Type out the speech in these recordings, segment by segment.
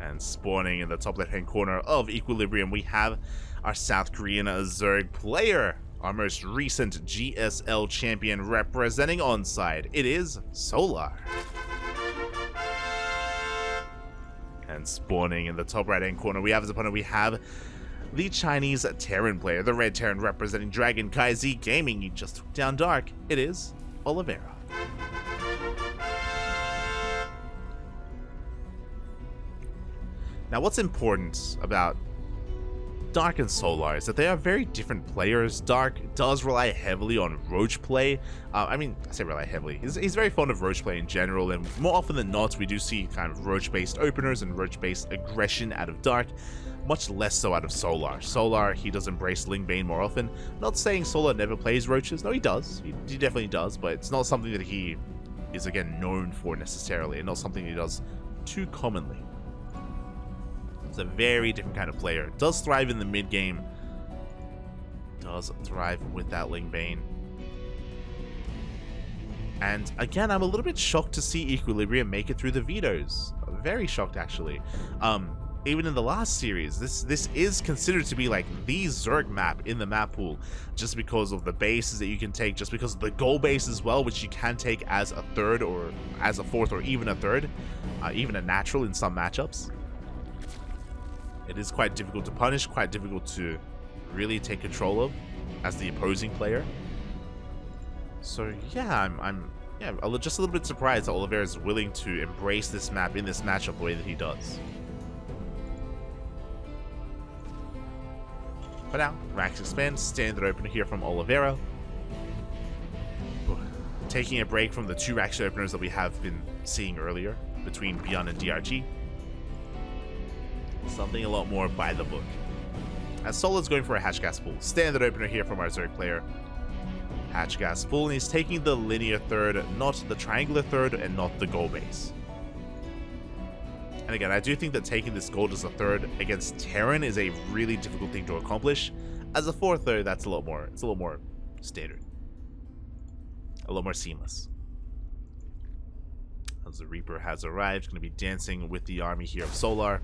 And spawning in the top left-hand corner of Equilibrium, we have our South Korean Zerg player, our most recent GSL champion representing Onside. It is Solar. And spawning in the top right-hand corner, we have as opponent, we have the Chinese Terran player, the Red Terran representing CranKy Z Gaming. He just took down Dark. It is Oliveira. Now, what's important about Dark and Solar is that they are very different players. Dark does rely heavily on roach play. I say rely heavily. He's very fond of roach play in general, and more often than not, we do see kind of roach-based openers and roach-based aggression out of Dark, much less so out of Solar. Solar, he does embrace Ling Bane more often. Not saying Solar never plays roaches. No, he does. He definitely does, but it's not something that he is, again, known for necessarily, and not something he does too commonly. It's a very different kind of player. Does thrive in the mid game. Does thrive with that Ling Bane. And again, I'm a little bit shocked to see Equilibrium make it through the vetoes. Very shocked, actually. Even in the last series, this is considered to be like the Zerg map in the map pool, just because of the bases that you can take, just because of the goal base as well, which you can take as a third or as a fourth or even a third, even a natural in some matchups. It is quite difficult to punish, quite difficult to really take control of as the opposing player. So yeah, I'm just a little bit surprised that Oliveira is willing to embrace this map in this matchup the way that he does. But now, Rax Expand, standard opener here from Oliveira. Taking a break from the two Rax openers that we have been seeing earlier between Beyond and DRG. Something a lot more by the book. As Solar's going for a Hatch Gas Pool. Standard opener here from our Zerg player. Hatch Gas Pool, and he's taking the linear third, not the triangular third, and not the goal base. And again, I do think that taking this gold as a third against Terran is a really difficult thing to accomplish. As a fourth though, that's a lot more standard. A lot more seamless. As the Reaper has arrived, going to be dancing with the army here of Solar.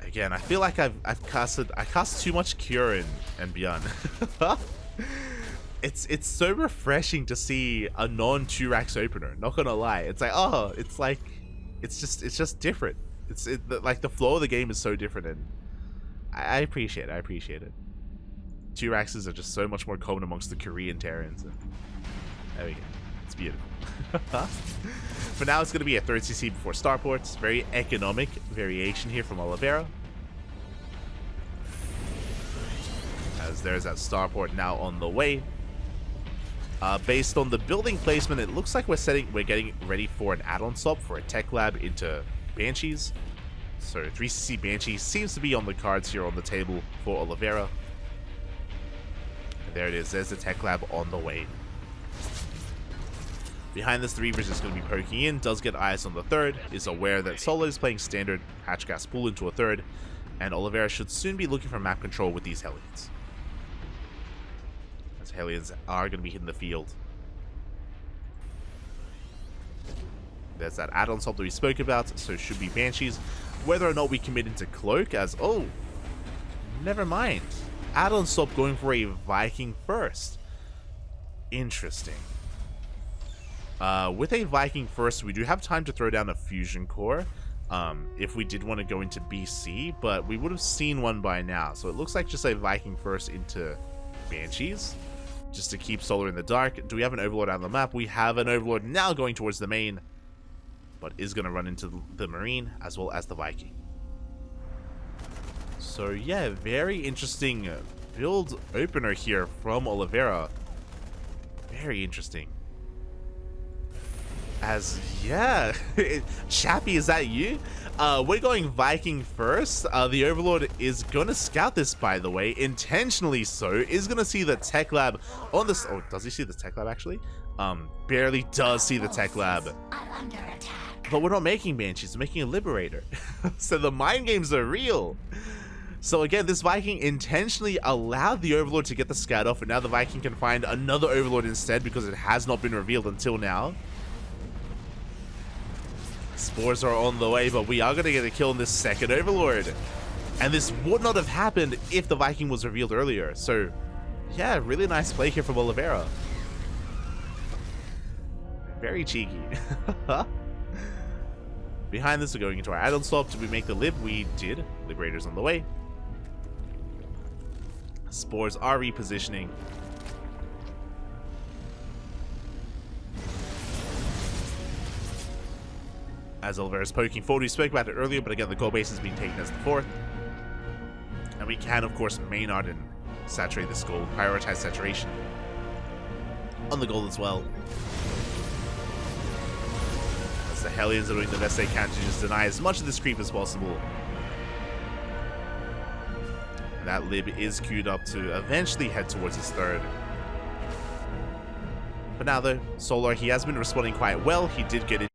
Again, I feel like I cast too much Cure and Beyond. It's so refreshing to see a non-2-Rax opener. Not gonna lie, it's like it's just different. Like the flow of the game is so different, and I appreciate it. 2-Raxes are just so much more common amongst the Korean Terrans. And there we go. It's beautiful. For now, it's going to be a third CC before starports. Very economic variation here from Oliveira. As there's that starport now on the way. Based on the building placement, it looks like we're getting ready for an add-on swap for a tech lab into Banshees. So 3CC Banshees seems to be on the cards here on the table for Oliveira. And there it is. There's the tech lab on the way. Behind this, the Reaper is just going to be poking in, does get eyes on the third, is aware that Solar is playing standard Hatch Gas Pool into a third, and Oliveira should soon be looking for map control with these Hellions. As Hellions are going to be hitting the field. There's that add-on swap that we spoke about, so should be Banshees. Whether or not we commit into Cloak as, oh, never mind. Add-on swap going for a Viking first. Interesting. With a Viking first, we do have time to throw down a fusion core if we did want to go into BC, but we would have seen one by now. So it looks like just a Viking first into Banshees, just to keep Solar in the dark. Do we have an Overlord on the map? We have an Overlord now going towards the main, but is going to run into the Marine as well as the Viking. So yeah, very interesting build opener here from Oliveira. Very interesting. As, yeah, Chappie, is that you? We're going Viking first. The Overlord is going to scout this, by the way, intentionally so. Is going to see the tech lab on this. Oh, does he see the tech lab, actually? Barely does see the tech lab. But we're not making Banshees, we're making a Liberator. So the mind games are real. So again, this Viking intentionally allowed the Overlord to get the scout off, and now the Viking can find another Overlord instead because it has not been revealed until now. Spores are on the way, but we are going to get a kill on this second Overlord. And this would not have happened if the Viking was revealed earlier. So, yeah, really nice play here from Oliveira. Very cheeky. Behind this, we're going into our add-on swap. Did we make the lib? We did. Liberator's on the way. Spores are repositioning. As Oliveira's poking forward, we spoke about it earlier, but again, the goal base has been taken as the fourth. And we can, of course, mainard and saturate this goal, prioritize saturation on the goal as well. As the Hellions are doing the best they can to just deny as much of this creep as possible. And that lib is queued up to eventually head towards his third. But now though, Solar, he has been responding quite well. He did get it.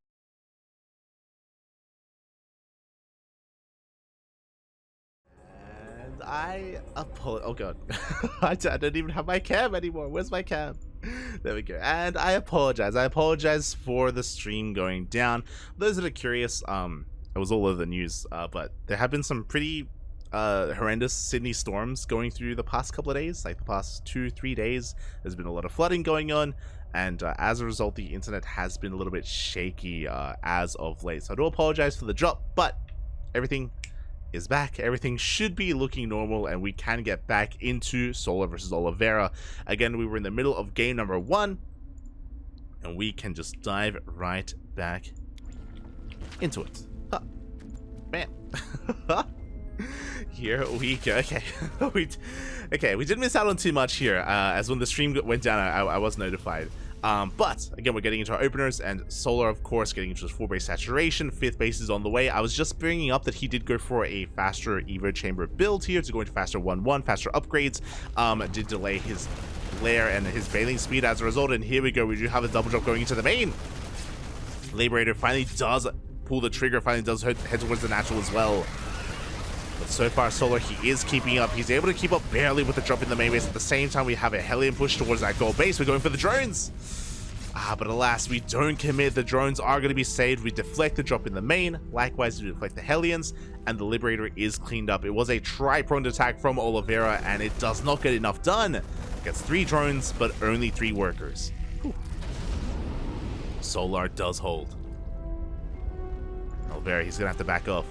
Oh god. I don't even have my cam anymore. Where's my cam? There we go. And I apologize. I apologize for the stream going down. Those that are curious, it was all over the news, but there have been some pretty horrendous Sydney storms going through the past couple of days, like the past 2-3 days. There's been a lot of flooding going on, and as a result, the internet has been a little bit shaky as of late. So I do apologize for the drop, but everything is back. Everything should be looking normal, and we can get back into Solar versus Oliveira. Again, we were in the middle of game number 1, and we can just dive right back into it. Huh. Man. Here we go. Okay. we didn't miss out on too much here, as when the stream went down, I was notified. But again, we're getting into our openers, and Solar, of course, getting into his 4-base saturation. 5th base is on the way. I was just bringing up that he did go for a faster Evo chamber build here to go into faster 1-1, faster upgrades. Did delay his lair and his bailing speed as a result, and here we go. We do have a double drop going into the main. Liberator finally does pull the trigger, finally does head towards the natural as well. But so far, Solar, he is keeping up. He's able to keep up barely with the drop in the main base. At the same time, we have a Hellion push towards that gold base. We're going for the drones. But alas, we don't commit. The drones are going to be saved. We deflect the drop in the main. Likewise, we deflect the Hellions. And the Liberator is cleaned up. It was a tri-pronged attack from Oliveira, and it does not get enough done. Gets 3 drones, but only 3 workers. Whew. Solar does hold. Oliveira, he's going to have to back off.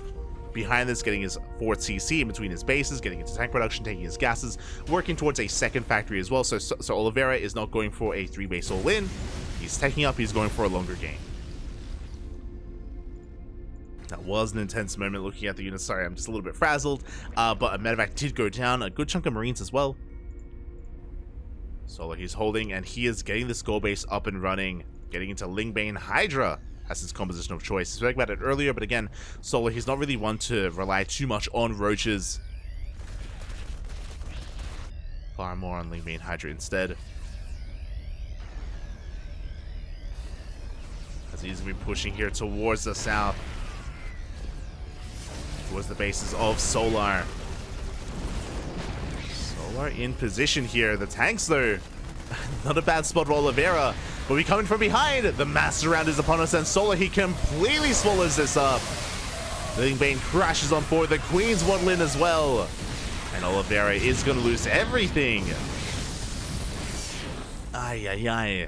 Behind this, getting his 4th CC in between his bases, getting into tank production, taking his gases, working towards a 2nd factory as well. So Oliveira is not going for a 3-base all-in. He's taking up, he's going for a longer game. That was an intense moment looking at the units. Sorry, I'm just a little bit frazzled. But a medevac did go down, a good chunk of Marines as well. Solar, he's holding, and he is getting this goal base up and running, getting into Lingbane Hydra as his composition of choice. I spoke about it earlier, but again, Solar, he's not really one to rely too much on roaches. Far more on Lingbane Hydra instead. As he's going to be pushing here towards the south. Towards the bases of Solar. Solar in position here. The tanks, though, not a bad spot for Oliveira. But we coming from behind. The mass surround is upon us, and Solar, he completely swallows this up. Lingbane crashes on board. The Queens waddle in as well. And Oliveira is going to lose everything. Ay.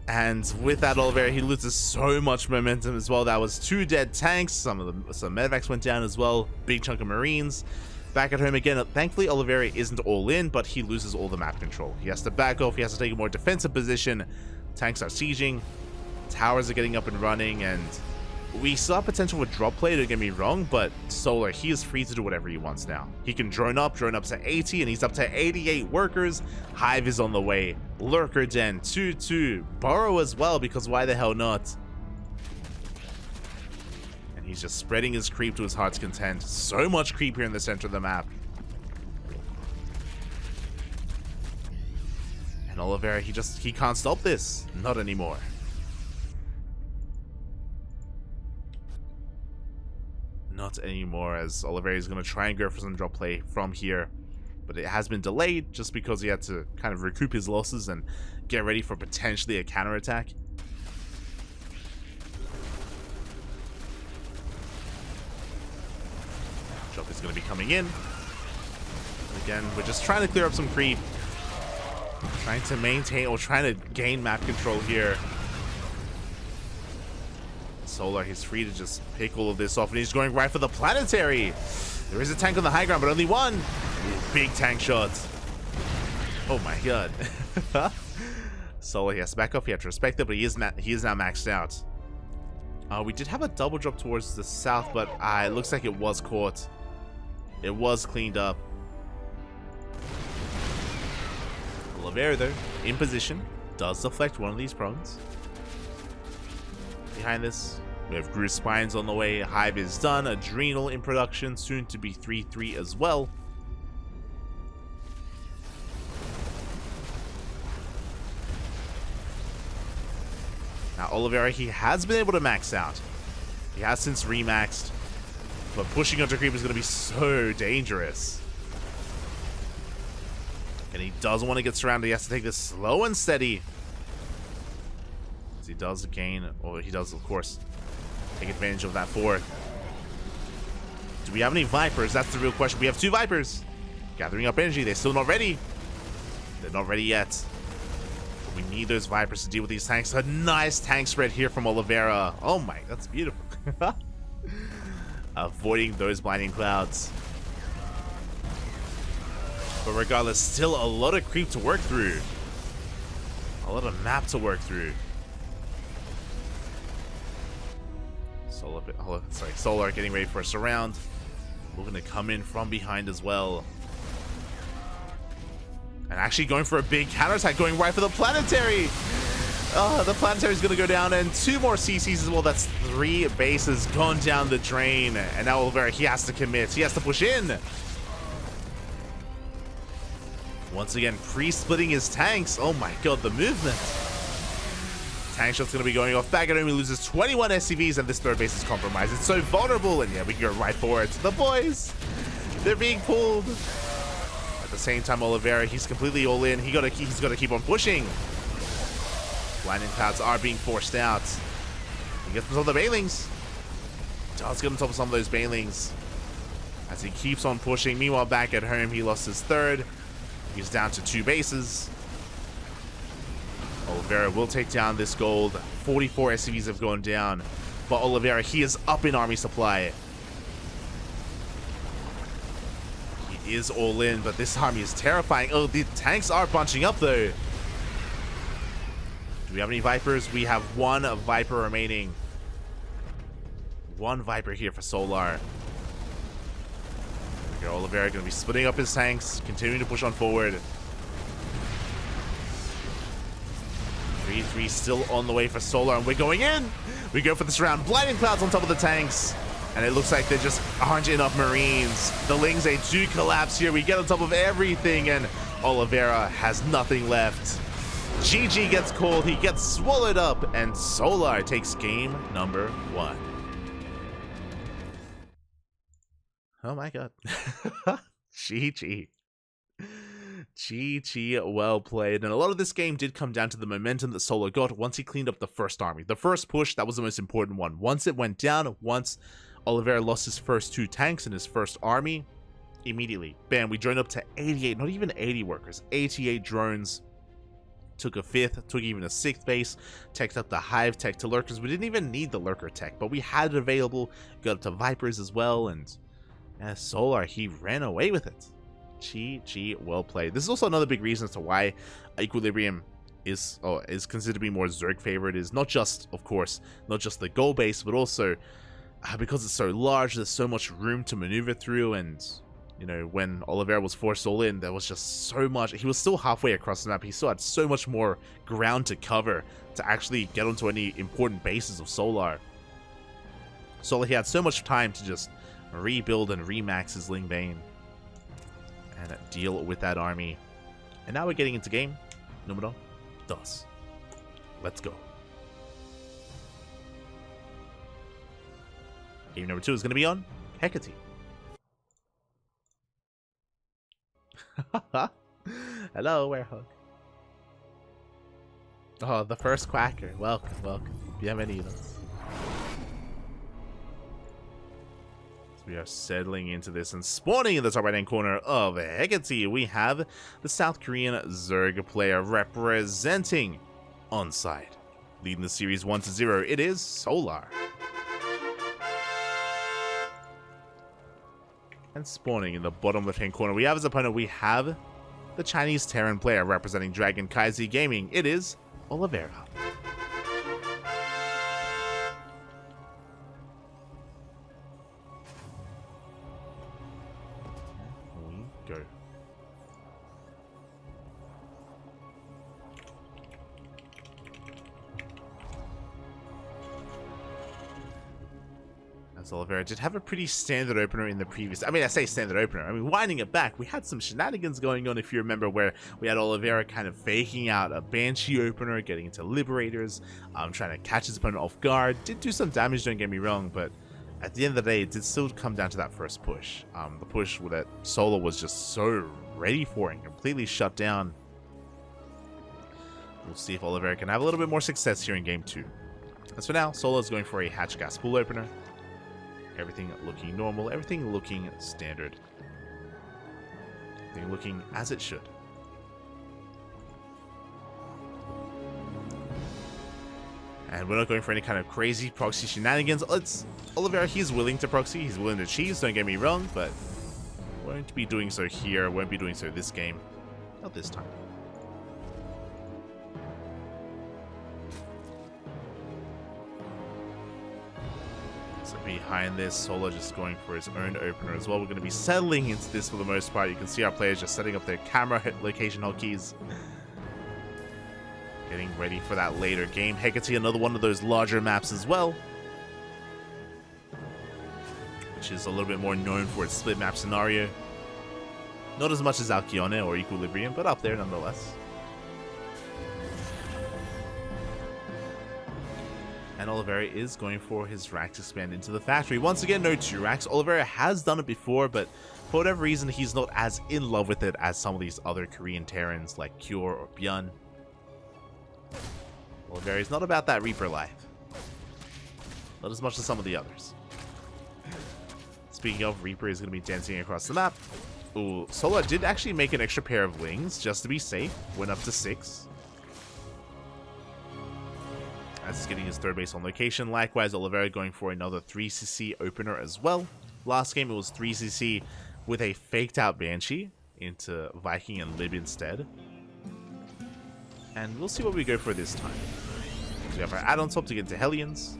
And with that, Oliveira, he loses so much momentum as well. That was 2 dead tanks. Some medevacs went down as well. Big chunk of Marines. Back at home again. Thankfully, Oliveira isn't all in, but he loses all the map control. He has to back off. He has to take a more defensive position. Tanks are sieging. Towers are getting up and running, and we still have potential with drop play, don't get me wrong, but Solar, he is free to do whatever he wants now. He can drone up to 80, and he's up to 88 workers. Hive is on the way. Lurker Den, 2-2. Burrow as well, because why the hell not? He's just spreading his creep to his heart's content. So much creep here in the center of the map. And Oliveira, he can't stop this. Not anymore. Not anymore, as Oliveira is going to try and go for some drop play from here. But it has been delayed just because he had to kind of recoup his losses and get ready for potentially a counterattack. going to be coming in. Again, we're just trying to clear up some creep. Trying to maintain or trying to gain map control here. Solar, he's free to just pick all of this off, and he's going right for the planetary. There is a tank on the high ground, but only one. Ooh, big tank shots. Oh my god. Solar, he has to back off. He had to respect it, but he is now maxed out. We did have a double drop towards the south, but it looks like it was caught. It was cleaned up. Oliveira, though, in position, does deflect one of these prones. Behind this, we have Groove Spines on the way. Hive is done. Adrenal in production, soon to be 3-3 as well. Now, Oliveira, he has been able to max out. He has since remaxed. But pushing onto creep is going to be so dangerous. And he doesn't want to get surrounded. He has to take this slow and steady. As he does gain, or he does, of course, take advantage of that fourth. Do we have any Vipers? That's the real question. We have 2 Vipers. Gathering up energy. They're still not ready. They're not ready yet. But we need those Vipers to deal with these tanks. A nice tank spread here from Oliveira. Oh my, that's beautiful. Avoiding those blinding clouds. But regardless, still a lot of creep to work through. A lot of map to work through. Solar getting ready for a surround. We're going to come in from behind as well. And actually going for a big counterattack, going right for the planetary. The planetary is going to go down, and 2 more CCs as well. That's 3 bases gone down the drain. And now Oliveira, he has to commit. He has to push in. Once again, pre-splitting his tanks. Oh my god, the movement. Tank shot's going to be going off. Baganomi loses 21 SCVs, and this third base is compromised. It's so vulnerable, and yeah, we can go right for it. The boys, they're being pulled. At the same time, Oliveira, he's completely all in. He's got to keep on pushing. Blinding clouds are being forced out. He gets on top of the Banelings. Does get on top of some of those Banelings as he keeps on pushing. Meanwhile, back at home, he lost his third. He's down to 2 bases. Oliveira will take down this gold. 44 SCVs have gone down. But Oliveira, he is up in army supply. He is all in, but this army is terrifying. Oh, the tanks are bunching up, though. Do we have any Vipers? We have 1 Viper remaining. 1 Viper here for Solar. Oliveira going to be splitting up his tanks, continuing to push on forward. 3-3 still on the way for Solar, and we're going in. We go for this round. Blinding clouds on top of the tanks, and it looks like there just aren't enough Marines. The Lings, they do collapse here. We get on top of everything, and Oliveira has nothing left. GG gets called. He gets swallowed up, and Solar takes game number 1. Oh my god. GG. GG, well played. And a lot of this game did come down to the momentum that Solar got once he cleaned up the first army. The first push, that was the most important one. Once it went down, once Oliveira lost his first 2 tanks in his first army, immediately, bam, we joined up to 88, not even 80 workers, 88 drones. Took a 5th, took even a 6th base, teched up the Hive tech to lurkers. We didn't even need the lurker tech, but we had it available. Got up to Vipers as well, and Solar, he ran away with it. GG, well played. This is also another big reason as to why Equilibrium is considered to be more Zerg favored. Is not just, of course, not just the goal base, but also because it's so large, there's so much room to maneuver through. And you know, when Oliveira was forced all in, there was just so much. He was still halfway across the map. He still had so much more ground to cover to actually get onto any important bases of Solar. So he had so much time to just rebuild and remax his Ling Bane and deal with that army. And now we're getting into game numero 2. Let's go. Game number 2 is going to be on Hecate. Hello, Werehog. Oh, the first Quacker. Welcome, welcome. Bienvenidos. We are settling into this and spawning in the top right hand corner of Hecate. We have the South Korean Zerg player representing Onside. Leading the series 1-0, it is Solar. And spawning in the bottom left hand corner, we have as opponent, we have the Chinese Terran player representing Dragon Kaizi Gaming. It is Oliveira. Go. As Oliveira did have a pretty standard opener in the previous... I mean, I say standard opener. I mean, winding it back, we had some shenanigans going on, if you remember, where we had Oliveira kind of faking out a Banshee opener, getting into Liberators, trying to catch his opponent off guard. Did do some damage, don't get me wrong, but at the end of the day, it did still come down to that first push. The push that Solar was just so ready for and completely shut down. We'll see if Oliveira can have a little bit more success here in game 2. As for now, Solar is going for a hatch gas pool opener. Everything looking normal, everything looking standard. Everything looking as it should. And we're not going for any kind of crazy proxy shenanigans. Oliveira, he's willing to proxy, he's willing to cheese, don't get me wrong, but won't be doing so here, won't be doing so this game. Not this time. So behind this, Solar just going for his own opener as well. We're going to be settling into this for the most part. You can see our players just setting up their camera location hotkeys. Getting ready for that later game. Hecate, another one of those larger maps as well, which is a little bit more known for its split map scenario. Not as much as Alcyone or Equilibrium, but up there nonetheless. And Oliveira is going for his racks expand into the factory. Once again, no 2 racks. Oliveira has done it before, but for whatever reason, he's not as in love with it as some of these other Korean Terrans like Cure or Byun. Oliveira is not about that Reaper life. Not as much as some of the others. Speaking of, Reaper is going to be dancing across the map. Ooh, Solar did actually make an extra pair of wings just to be safe. Went up to 6. As he's getting his third base on location. Likewise, Oliveira going for another 3cc opener as well. Last game it was 3cc with a faked out Banshee into Viking and Lib instead. And we'll see what we go for this time. So we have our add-on top to get into Hellions.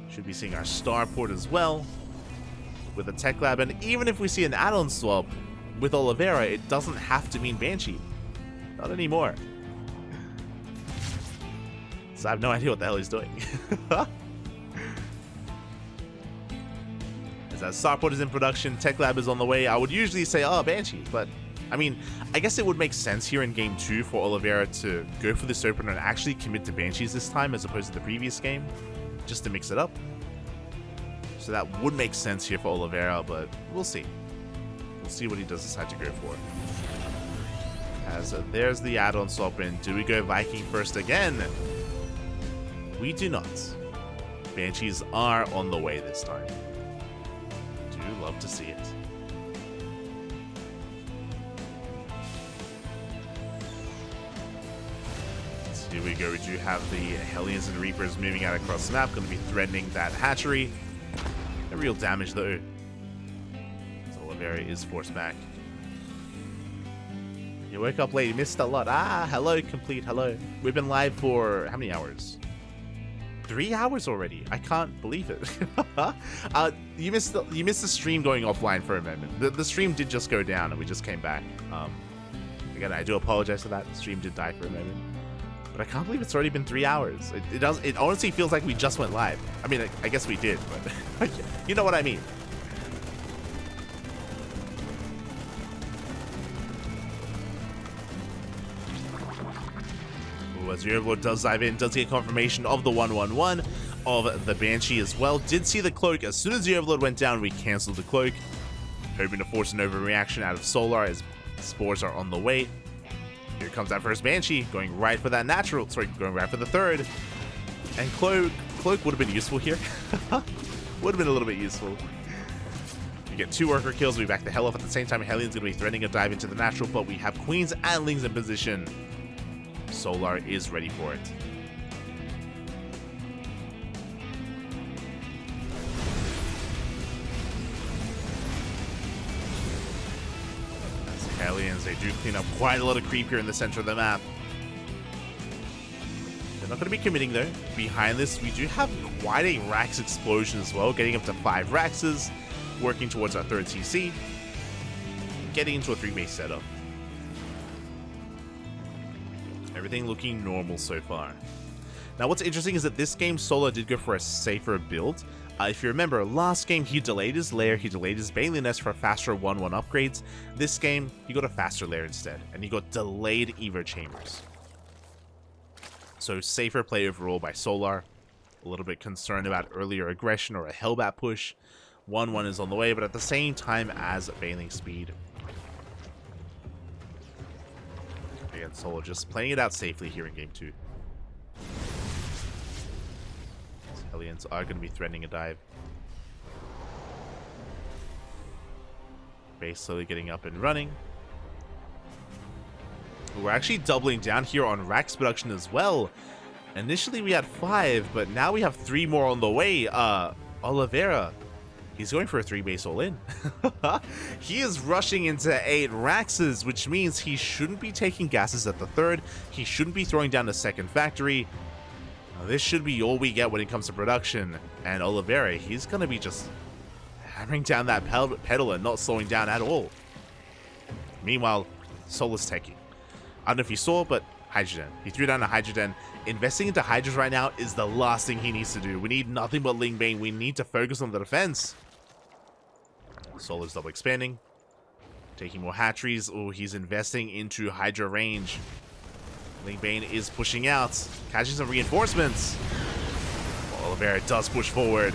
Should be seeing our starport as well with a tech lab. And even if we see an add-on swap with Oliveira, it doesn't have to mean Banshee. Not anymore. So I have no idea what the hell he's doing. As that starport is in production, tech lab is on the way. I would usually say, oh, Banshee, but I mean, I guess it would make sense here in game 2 for Oliveira to go for this opener and actually commit to Banshees this time as opposed to the previous game, just to mix it up. So that would make sense here for Oliveira, but we'll see. We'll see what he does decide to go for. As there's the add-on swap in. Do we go Viking first again? We do not. Banshees are on the way this time. Do love to see it. So here we go. We do have the Hellions and Reapers moving out across the map. Going to be threatening that hatchery. No real damage though. So Oliveira is forced back. You woke up late. You missed a lot. Ah, hello, complete. Hello. We've been live for how many hours? 3 hours already. I can't believe it. You missed the stream going offline for a moment. The stream did just go down and we just came back. Again, I do apologize for that. The stream did die for a moment. But I can't believe it's already been 3 hours. It honestly feels like we just went live. I mean, I guess we did, but you know what I mean. As your Overlord does dive in, does get confirmation of the 1-1-1 of the Banshee as well. Did see the cloak. As soon as the Overlord went down, we cancelled the cloak. Hoping to force an overreaction out of Solar as spores are on the way. Here comes that first Banshee, going right for that natural. Sorry, going right for the third. And cloak would have been useful here. Would have been a little bit useful. We get 2 worker kills, we back the hell off. At the same time, Hellions going to be threatening a dive into the natural, but we have Queens and Lings in position. Solar is ready for it. As Hellions, they do clean up quite a lot of creep here in the center of the map. They're not going to be committing though. Behind this, we do have quite a Rax explosion as well, getting up to 5 Raxes, working towards our 3rd CC, getting into a 3-base setup. Everything looking normal so far. Now what's interesting is that this game Solar did go for a safer build. If you remember, last game he delayed his lair, he delayed his Bailey Nest for faster 1-1 upgrades. This game, he got a faster lair instead, and he got delayed Evo Chambers. So safer play overall by Solar. A little bit concerned about earlier aggression or a Hellbat push. 1-1 is on the way, but at the same time as Bailing speed. Again, Solar just playing it out safely here in game 2. Hellions are going to be threatening a dive. Base slowly getting up and running. We're actually doubling down here on Rax production as well. Initially we had 5, but now we have 3 more on the way. Oliveira, he's going for a 3-base all-in. He is rushing into 8 Raxes, which means he shouldn't be taking gases at the 3rd. He shouldn't be throwing down the 2nd factory. Now, this should be all we get when it comes to production. And Oliveira, he's going to be just hammering down that pedal and not slowing down at all. Meanwhile, Solar's taking. I don't know if you saw, but Hydrogen. He threw down a Hydrogen. Investing into Hydras right now is the last thing he needs to do. We need nothing but Ling Bane. We need to focus on the defense. Solar's double expanding. Taking more hatcheries. Oh, he's investing into Hydra range. Ling Bane is pushing out. Catching some reinforcements. Oliveira does push forward.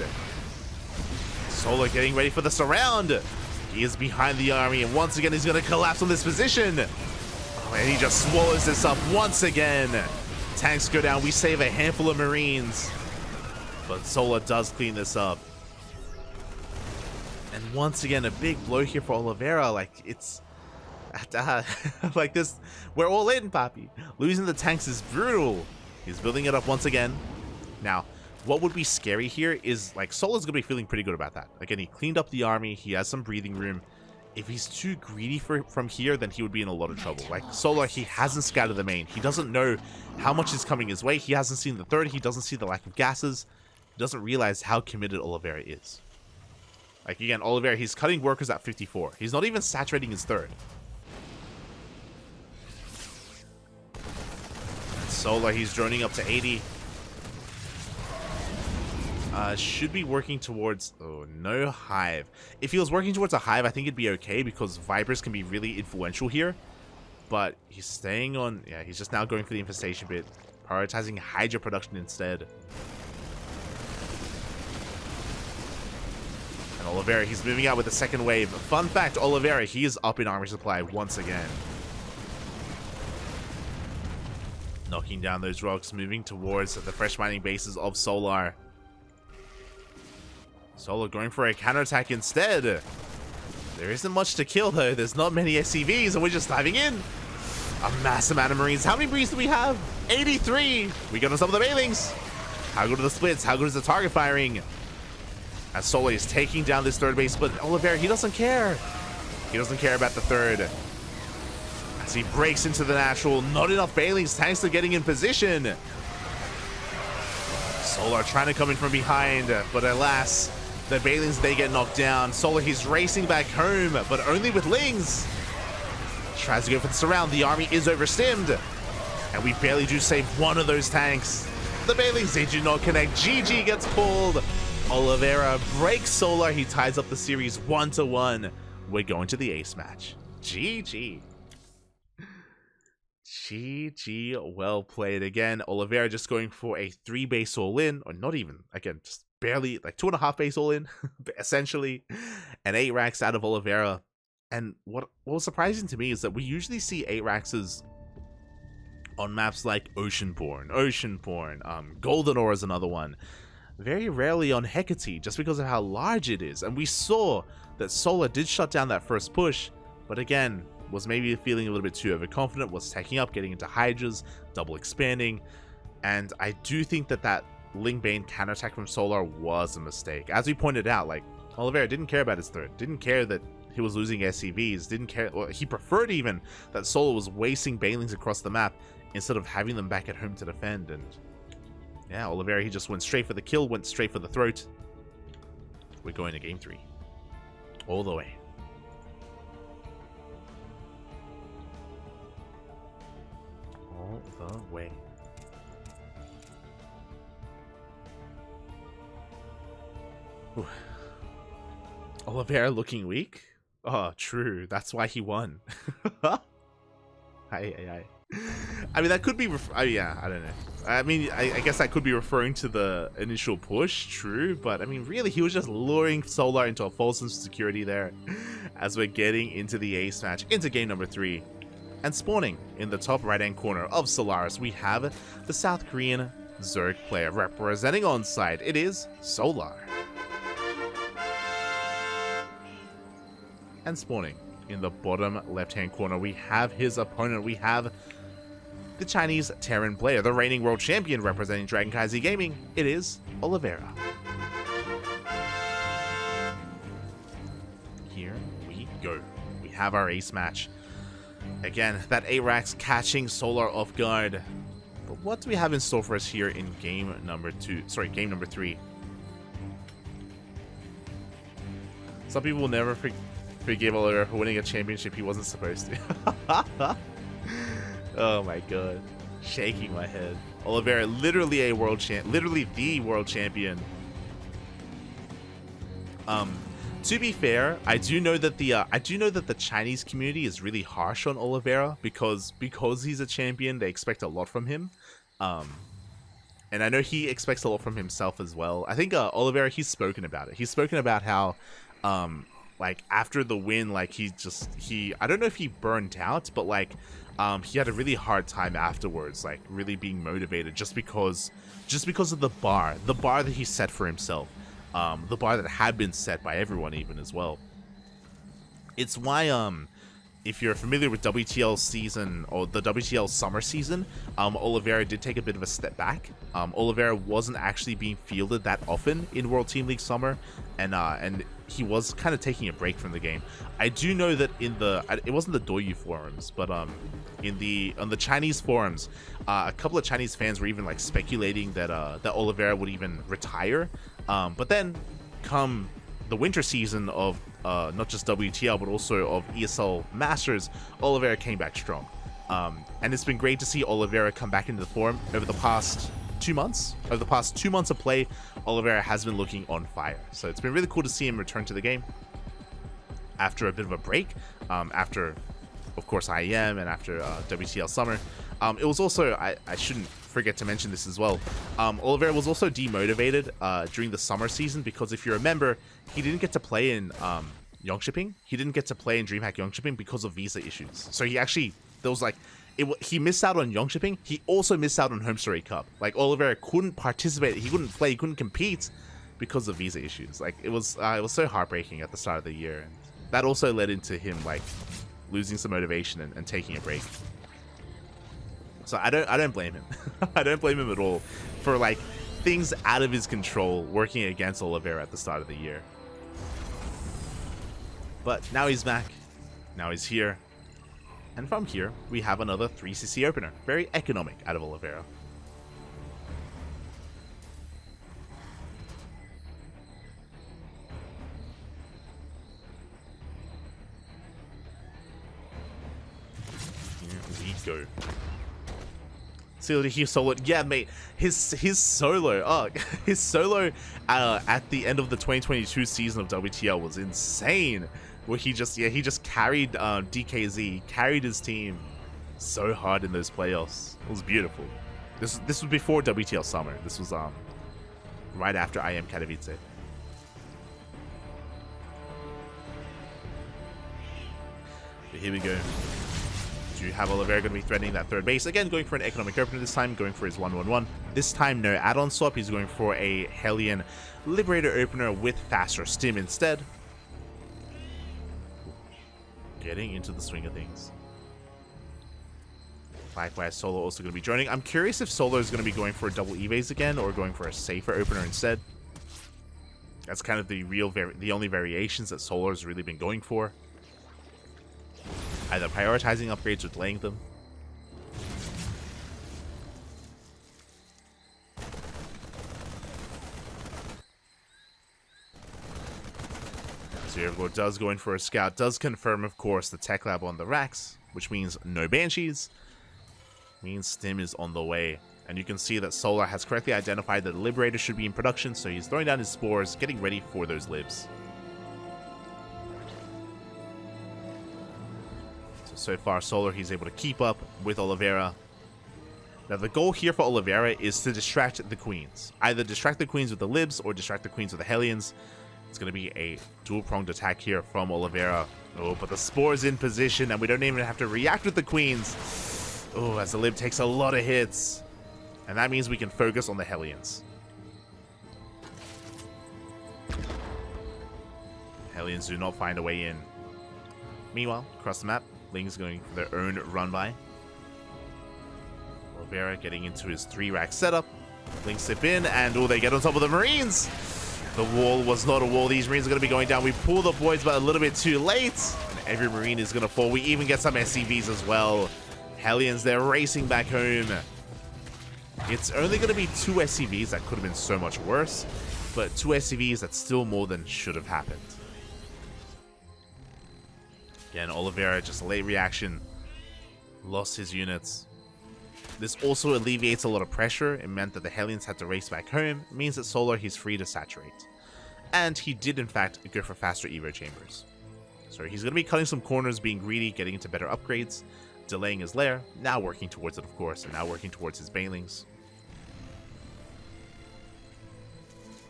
Solar getting ready for the surround. He is behind the army, and once again he's going to collapse on this position. And he just swallows this up once again. Tanks go down. We save a handful of Marines. But Solar does clean this up. And once again, a big blow here for Oliveira. Like, it's... like this... We're all in, Papi. Losing the tanks is brutal. He's building it up once again. Now, what would be scary here is, like, Solar's going to be feeling pretty good about that. Again, he cleaned up the army. He has some breathing room. If he's too greedy from here, then he would be in a lot of trouble. Like, Solar, he hasn't scouted the main. He doesn't know how much is coming his way. He hasn't seen the 3rd. He doesn't see the lack of gases. He doesn't realize how committed Oliveira is. Like, again, Oliveira, he's cutting workers at 54. He's not even saturating his 3rd. And Solar, he's droning up to 80. Should be working towards... Oh, no Hive. If he was working towards a Hive, I think it'd be okay because Vipers can be really influential here. But he's staying on... Yeah, he's just now going for the infestation bit. Prioritizing Hydra production instead. And Oliveira, he's moving out with the 2nd wave. Fun fact, Oliveira, he is up in armor supply once again. Knocking down those rocks, moving towards the fresh mining bases of Solar. Solar going for a counterattack instead. There isn't much to kill though. There's not many SCVs and we're just diving in. A mass amount of Marines. How many Marines do we have? 83. We got on some of the Bailings. How good are the splits? How good is the target firing? As Solar is taking down this 3rd base, but Oliveira, he doesn't care. He doesn't care about the 3rd. As he breaks into the natural, not enough Bailings. Tanks are getting in position. Solar trying to come in from behind, but alas, the Bailings, they get knocked down. Solar, he's racing back home, but only with Lings. Tries to go for the surround. The army is overstimmed. And we barely do save one of those tanks. The Bailings, they do not connect. GG gets pulled. Oliveira breaks Solar. He ties up the series 1-1. We're going to the ace match. GG. GG, well played again. Oliveira just going for a 3-base all-in, or not even, again, just barely, like 2.5 base all-in, essentially, and 8 racks out of Oliveira. And what was surprising to me is that we usually see 8 raxes on maps like Oceanborn, Golden Ore is another one. very rarely on Hecate just because of how large it is. And we saw that Solar did shut down that first push, but again, was maybe feeling a little bit too overconfident, was taking up, getting into Hydras, double expanding. And I do think that that Ling Bane counterattack from Solar was a mistake. As we pointed out, like, Oliveira didn't care about his third, didn't care that he was losing SCVs, didn't care, well, he preferred even that Solar was wasting Banelings across the map instead of having them back at home to defend. And yeah, Oliveira, he just went straight for the kill, went straight for the throat. We're going to game 3. All the way. All the way. Ooh. Oliveira looking weak? Oh, true. That's why he won. I mean, that could be... yeah, I don't know. I mean, I guess that could be referring to the initial push, true. But, I mean, really, he was just luring Solar into a false sense of security there as we're getting into the ace match, into game number 3. And spawning in the top right-hand corner of Solaris, we have the South Korean Zerg player representing on side. It is Solar. And spawning in the bottom left-hand corner, we have his opponent. We have the Chinese Terran player, the reigning world champion representing CranKy Gaming. It is Oliveira. Here we go. We have our ace match. Again, that Arax catching Solar off guard. But what do we have in store for us here in game number 3? Some people will never forgive Oliveira for winning a championship he wasn't supposed to. Oh my god. Shaking my head. Oliveira, literally a world champ, literally the world champion. To be fair, I do know that the Chinese community is really harsh on Oliveira because he's a champion, they expect a lot from him. And I know he expects a lot from himself as well. I think Oliveira, he's spoken about it. He's spoken about how like after the win, like I don't know if he burned out, but like he had a really hard time afterwards, like really being motivated just because of the bar that he set for himself, the bar that had been set by everyone even as well. It's why if you're familiar with WTL season or the WTL summer season, Oliveira did take a bit of a step back. Oliveira wasn't actually being fielded that often in World Team League Summer, and he was kind of taking a break from the game. I do know that it wasn't the Doyu forums, but on the Chinese forums, a couple of Chinese fans were even like speculating that Oliveira would even retire. But then come the winter season of not just WTL but also of ESL Masters, Oliveira came back strong. And it's been great to see Oliveira come back into the forum over the past 2 months. Over the past 2 months of play, Oliveira has been looking on fire. So it's been really cool to see him return to the game after a bit of a break, after, of course, IEM and after WTL Summer. It was also, I shouldn't forget to mention this as well, Oliveira was also demotivated during the summer season because if you remember, he didn't get to play in Yongshipping. He didn't get to play in DreamHack Yongshipping because of visa issues. So he actually, there was like, he missed out on Yongshipping. He also missed out on Home Story Cup. Like Oliveira couldn't participate, he couldn't play, he couldn't compete because of visa issues. Like it was so heartbreaking at the start of the year, and that also led into him like losing some motivation and taking a break. So I don't blame him. I don't blame him at all for like things out of his control working against Oliveira at the start of the year. But now he's back. Now he's here. And from here, we have another 3cc opener. Very economic out of Oliveira. Here we go. See, he soloed. Yeah, mate. His solo. Oh, his solo at the end of the 2022 season of WTL was insane. Where he just carried DKZ, carried his team so hard in those playoffs. It was beautiful. This was before WTL Summer. This was right after IEM Katowice. But here we go. Do you have Oliveira going to be threatening that third base? Again, going for an economic opener this time, going for his 1-1-1. This time, no add-on swap. He's going for a Hellion Liberator opener with faster stim instead. Getting into the swing of things. Likewise, Solo also going to be joining. I'm curious if Solo is going to be going for a double evase again or going for a safer opener instead. That's kind of the only variations that Solo has really been going for. Either prioritizing upgrades or delaying them. Zergo does go in for a scout, does confirm, of course, the tech lab on the racks, which means no Banshees. Means Stim is on the way. And you can see that Solar has correctly identified that the Liberator should be in production, so he's throwing down his spores, getting ready for those libs. So far, Solar, he's able to keep up with Oliveira. Now, the goal here for Oliveira is to distract the queens. Either distract the queens with the libs or distract the queens with the Hellions. It's going to be a dual-pronged attack here from Oliveira. Oh, but the spore's in position, and we don't even have to react with the queens. Oh, as the lib takes a lot of hits. And that means we can focus on the Hellions. Hellions do not find a way in. Meanwhile, across the map, Ling's going for their own run-by. Oliveira getting into his 3-rack setup. Ling slip in, and oh, they get on top of the Marines. The wall was not a wall. These Marines are going to be going down. We pull the voids, but a little bit too late. And every Marine is going to fall. We even get some SCVs as well. Hellions, they're racing back home. It's only going to be 2 SCVs. That could have been so much worse. But 2 SCVs, that's still more than should have happened. Again, Oliveira, just a late reaction. Lost his units. This also alleviates a lot of pressure. It meant that the Hellions had to race back home. It means that Solar, he's free to saturate. And he did, in fact, go for faster Evo chambers. So he's going to be cutting some corners, being greedy, getting into better upgrades, delaying his lair, now working towards it, of course, and now working towards his Banelings.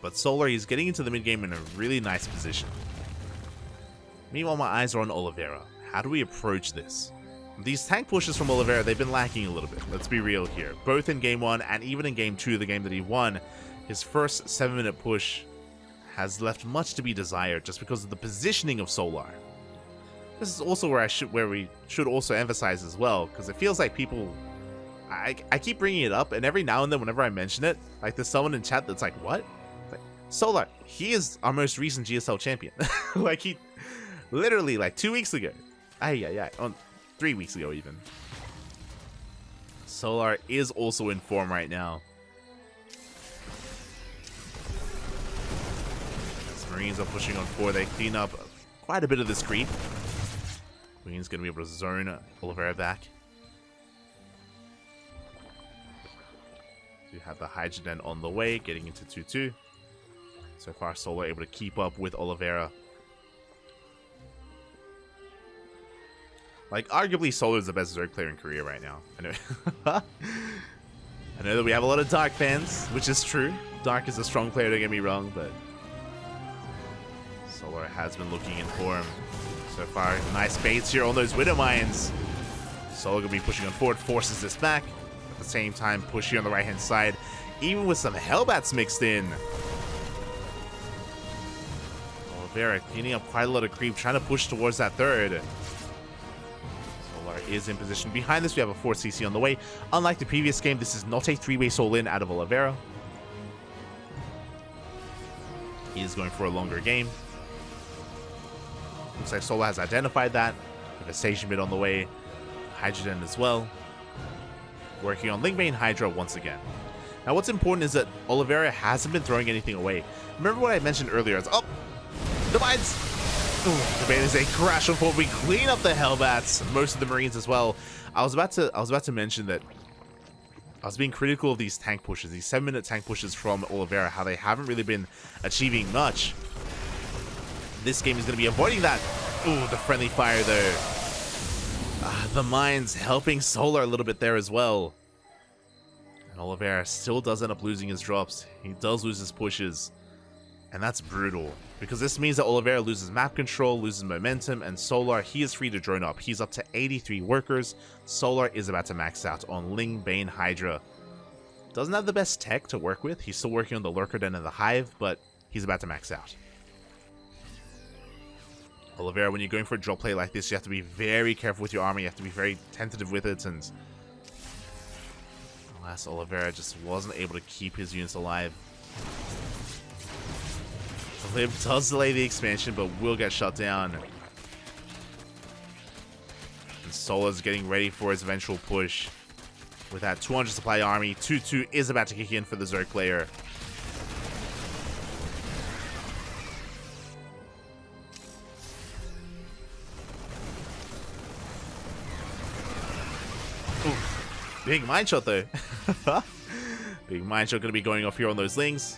But Solar, he's getting into the mid-game in a really nice position. Meanwhile, my eyes are on Oliveira. How do we approach this? These tank pushes from Oliveira, they've been lacking a little bit. Let's be real here. Both in Game 1 and even in Game 2, the game that he won, his first 7-minute push has left much to be desired just because of the positioning of Solar. This is also where we should also emphasize as well, because it feels like people... I keep bringing it up, and every now and then whenever I mention it, like there's someone in chat that's like, what? Like, Solar, he is our most recent GSL champion. Like he... Literally, like 2 weeks ago. 3 weeks ago even. Solar is also in form right now. As Marines are pushing on 4, they clean up quite a bit of this creep. Queen's going to be able to zone Oliveira back. You have the Hydrogen on the way, getting into 2-2. So far, Solar able to keep up with Oliveira. Like, arguably, Solar is the best Zerg player in Korea right now. I know. I know that we have a lot of Dark fans, which is true. Dark is a strong player, don't get me wrong, but Solar has been looking in form so far. Nice baits here on those Widow Mines. Solar going to be pushing on forward, forces this back. At the same time, push here on the right-hand side, even with some Hellbats mixed in. Oliveira cleaning up quite a lot of creep, trying to push towards that third. Is in position. Behind this, we have a 4CC on the way. Unlike the previous game, this is not a 3-way soul-in out of Oliveira. He is going for a longer game. Looks like Solar has identified that. We have a station bit on the way. Hydrogen as well. Working on Lingbane Hydra once again. Now, what's important is that Oliveira hasn't been throwing anything away. Remember what I mentioned earlier? It's, oh, the mines! Ooh, the Bailey's a crash on forward. We clean up the Hellbats, most of the Marines as well. I was about to mention that I was being critical of these tank pushes, these 7-minute tank pushes from Oliveira, how they haven't really been achieving much. This game is going to be avoiding that. Ooh, the friendly fire though. The mines helping Solar a little bit there as well. And Oliveira still does end up losing his drops. He does lose his pushes. And that's brutal, because this means that Oliveira loses map control, loses momentum, and Solar, he is free to drone up. He's up to 83 workers. Solar is about to max out on Ling, Bane, Hydra. Doesn't have the best tech to work with. He's still working on the Lurker Den and the Hive, but he's about to max out. Oliveira, when you're going for a drop play like this, you have to be very careful with your army. You have to be very tentative with it, and alas, Oliveira just wasn't able to keep his units alive. The Lib does delay the expansion, but will get shut down. And Solar's getting ready for his eventual push. With that 200 supply army, 2-2 is about to kick in for the Zerg player. Ooh, big mine shot though. Big mine shot going to be going off here on those Lings.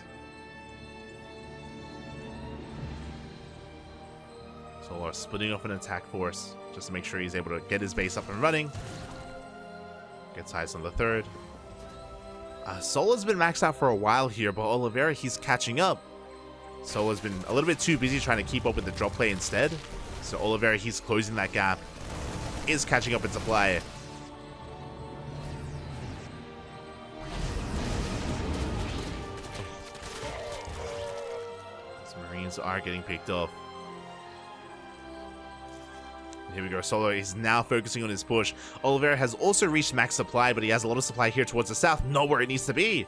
Solar splitting off an attack force just to make sure he's able to get his base up and running. Gets highs on the third. Solar's been maxed out for a while here, but Oliveira, he's catching up. Solar's been a little bit too busy trying to keep up with the drop play instead. So Oliveira, he's closing that gap. Is catching up in supply. These Marines are getting picked off. Here we go. Solar is now focusing on his push. Oliveira has also reached max supply, but he has a lot of supply here towards the south. Not where it needs to be.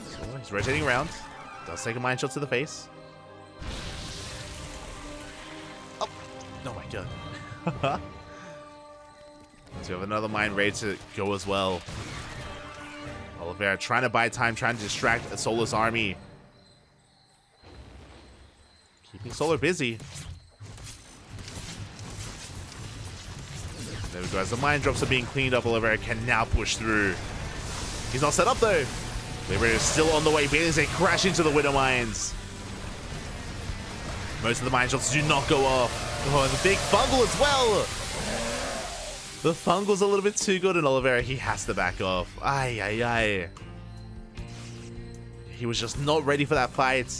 So he's rotating around. Does take a mine shot to the face. Oh, oh my god. So we have another mine ready to go as well. Oliveira trying to buy time, trying to distract Solar's army. Keeping Solar busy. There we go. As the mine drops are being cleaned up, Oliveira can now push through. He's not set up though. Oliveira is still on the way. Bailey, they crash into the Widow mines. Most of the mine shots do not go off. Oh, and the big fungal as well. The fungal's a little bit too good, and Oliveira, he has to back off. Ay, ay, ay. He was just not ready for that fight.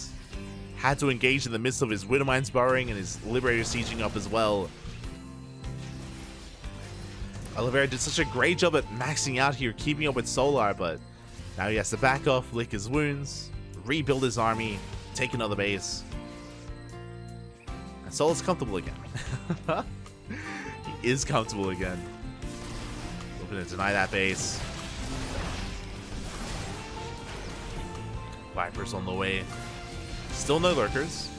Had to engage in the midst of his Widow mines burrowing and his Liberator sieging up as well. Oliveira did such a great job at maxing out here, keeping up with Solar, but now he has to back off, lick his wounds, rebuild his army, take another base. And Solar's comfortable again. He is comfortable again. Looking to deny that base. Vipers on the way. Still no lurkers.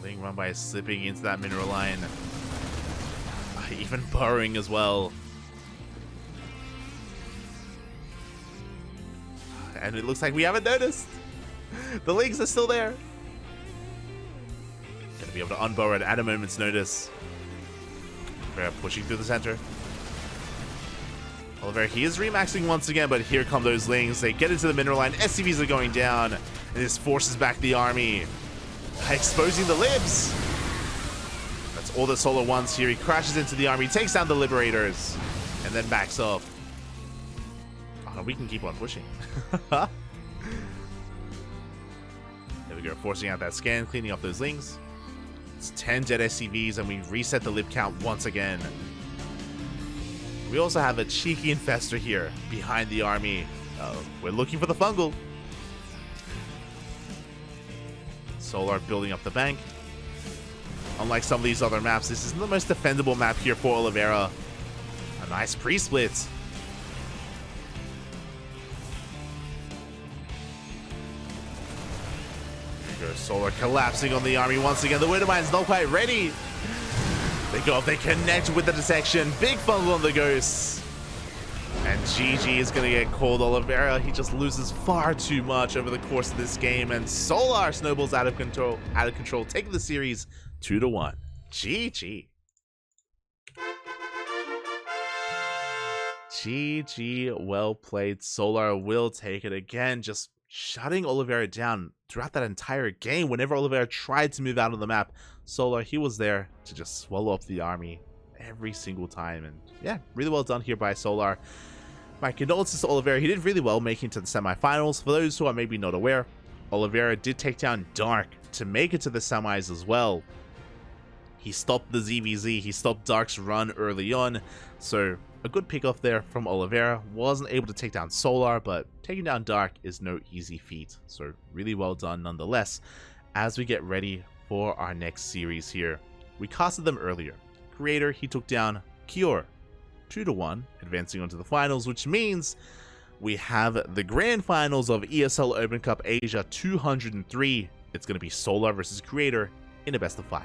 Being run by slipping into that mineral line. Even burrowing as well. And it looks like we haven't noticed. The Lings are still there. Gonna be able to unburrow it at a moment's notice. Oliveira pushing through the center. Oliveira, he is remaxing once again, but here come those Lings. They get into the mineral line. SCVs are going down. And this forces back the army. Exposing the libs. That's all that Solar wants here. He crashes into the army, takes down the Liberators, and then backs off. Oh, we can keep on pushing. There we go, forcing out that scan, cleaning up those Lings. It's 10 dead SCVs, and we reset the lib count once again. We also have a cheeky infestor here behind the army. We're looking for the fungal. Solar building up the bank. Unlike some of these other maps, this isn't the most defendable map here for Oliveira. A nice pre-split. There goes Solar collapsing on the army once again. The Widowmine's not quite ready. They go up, they connect with the detection. Big fungal on the Ghosts. And GG is going to get called. Oliveira, he just loses far too much over the course of this game. And Solar snowballs out of control, taking the series 2-1. GG. GG, well played. Solar will take it again, just shutting Oliveira down throughout that entire game. Whenever Oliveira tried to move out of the map, Solar, he was there to just swallow up the army every single time. And yeah, really well done here by Solar. My condolences to Oliveira. He did really well making it to the semifinals. For those who are maybe not aware, Oliveira did take down Dark to make it to the semis as well. He stopped the ZvZ, he stopped Dark's run early on, so a good pick off there from Oliveira. Wasn't able to take down Solar, but taking down Dark is no easy feat, so really well done nonetheless. As we get ready for our next series here, we casted them earlier. Creator, he took down Cure 2-1, advancing onto the finals, which means we have the grand finals of ESL Open Cup Asia 203. It's going to be Solar versus Creator in a best of 5.